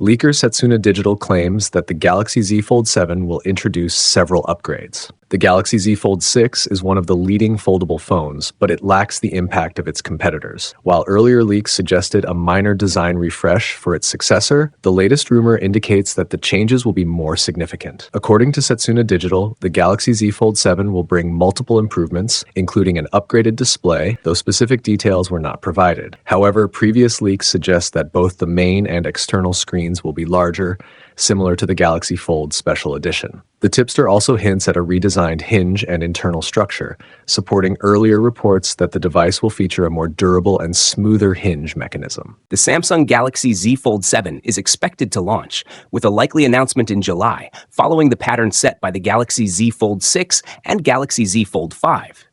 Leaker Setsuna Digital claims that the Galaxy Z Fold 7 will introduce several upgrades. The Galaxy Z Fold 6 is one of the leading foldable phones, but it lacks the impact of its competitors. While earlier leaks suggested a minor design refresh for its successor, the latest rumor indicates that the changes will be more significant. According to Setsuna Digital, the Galaxy Z Fold 7 will bring multiple improvements, including an upgraded display, though specific details were not provided. However, previous leaks suggest that both the main and external screens will be larger, similar to the Galaxy Fold Special Edition. The tipster also hints at a redesigned hinge and internal structure, supporting earlier reports that the device will feature a more durable and smoother hinge mechanism. The Samsung Galaxy Z Fold 7 is expected to launch, with a likely announcement in July, following the pattern set by the Galaxy Z Fold 6 and Galaxy Z Fold 5.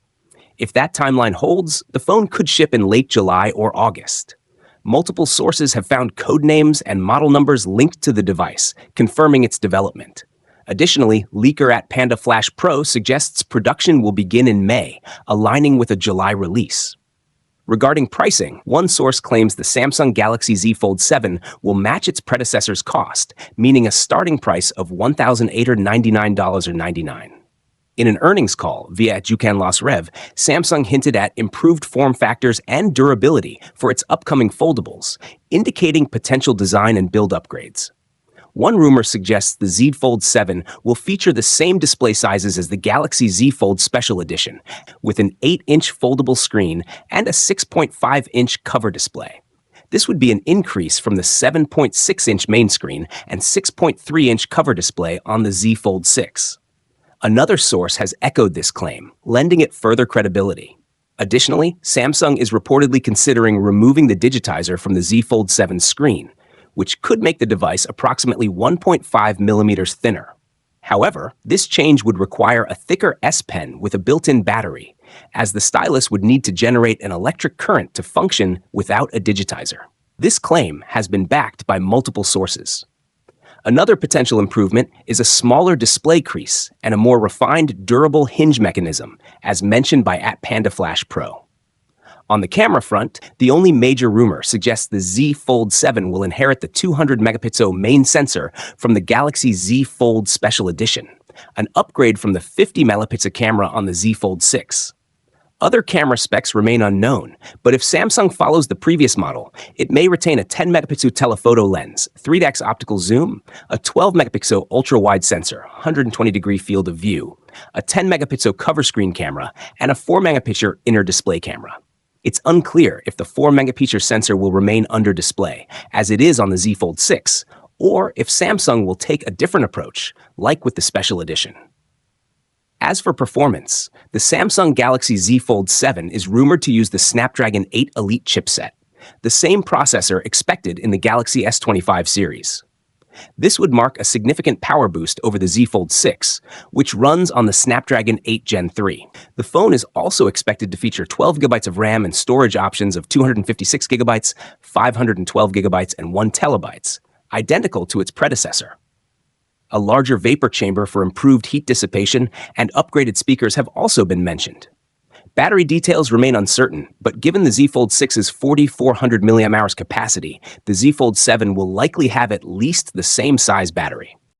If that timeline holds, the phone could ship in late July or August. Multiple sources have found code names and model numbers linked to the device, confirming its development. Additionally, leaker at Panda Flash Pro suggests production will begin in May, aligning with a July release. Regarding pricing, one source claims the Samsung Galaxy Z Fold 7 will match its predecessor's cost, meaning a starting price of $1,899.99. In an earnings call via Jukan Las Rev, Samsung hinted at improved form factors and durability for its upcoming foldables, indicating potential design and build upgrades. One rumor suggests the Z Fold 7 will feature the same display sizes as the Galaxy Z Fold Special Edition, with an 8-inch foldable screen and a 6.5-inch cover display. This would be an increase from the 7.6-inch main screen and 6.3-inch cover display on the Z Fold 6. Another source has echoed this claim, lending it further credibility. Additionally, Samsung is reportedly considering removing the digitizer from the Z Fold 7 screen, which could make the device approximately 1.5 millimeters thinner. However, this change would require a thicker S Pen with a built-in battery, as the stylus would need to generate an electric current to function without a digitizer. This claim has been backed by multiple sources. Another potential improvement is a smaller display crease and a more refined, durable hinge mechanism, as mentioned by @Panda Flash Pro. On the camera front, the only major rumor suggests the Z Fold 7 will inherit the 200-megapixel main sensor from the Galaxy Z Fold Special Edition, an upgrade from the 50-megapixel camera on the Z Fold 6. Other camera specs remain unknown, but if Samsung follows the previous model, it may retain a 10-megapixel telephoto lens, 3x optical zoom, a 12-megapixel ultra-wide sensor, 120-degree field of view, a 10-megapixel cover screen camera, and a 4-megapixel inner display camera. It's unclear if the 4-megapixel sensor will remain under display, as it is on the Z Fold 6, or if Samsung will take a different approach, like with the Special Edition. As for performance, the Samsung Galaxy Z Fold 7 is rumored to use the Snapdragon 8 Elite chipset, the same processor expected in the Galaxy S25 series. This would mark a significant power boost over the Z Fold 6, which runs on the Snapdragon 8 Gen 3. The phone is also expected to feature 12 GB of RAM and storage options of 256 GB, 512 GB, and 1 TB, identical to its predecessor. A larger vapor chamber for improved heat dissipation and upgraded speakers have also been mentioned. Battery details remain uncertain, but given the Z Fold 6's 4,400 mAh capacity, the Z Fold 7 will likely have at least the same size battery.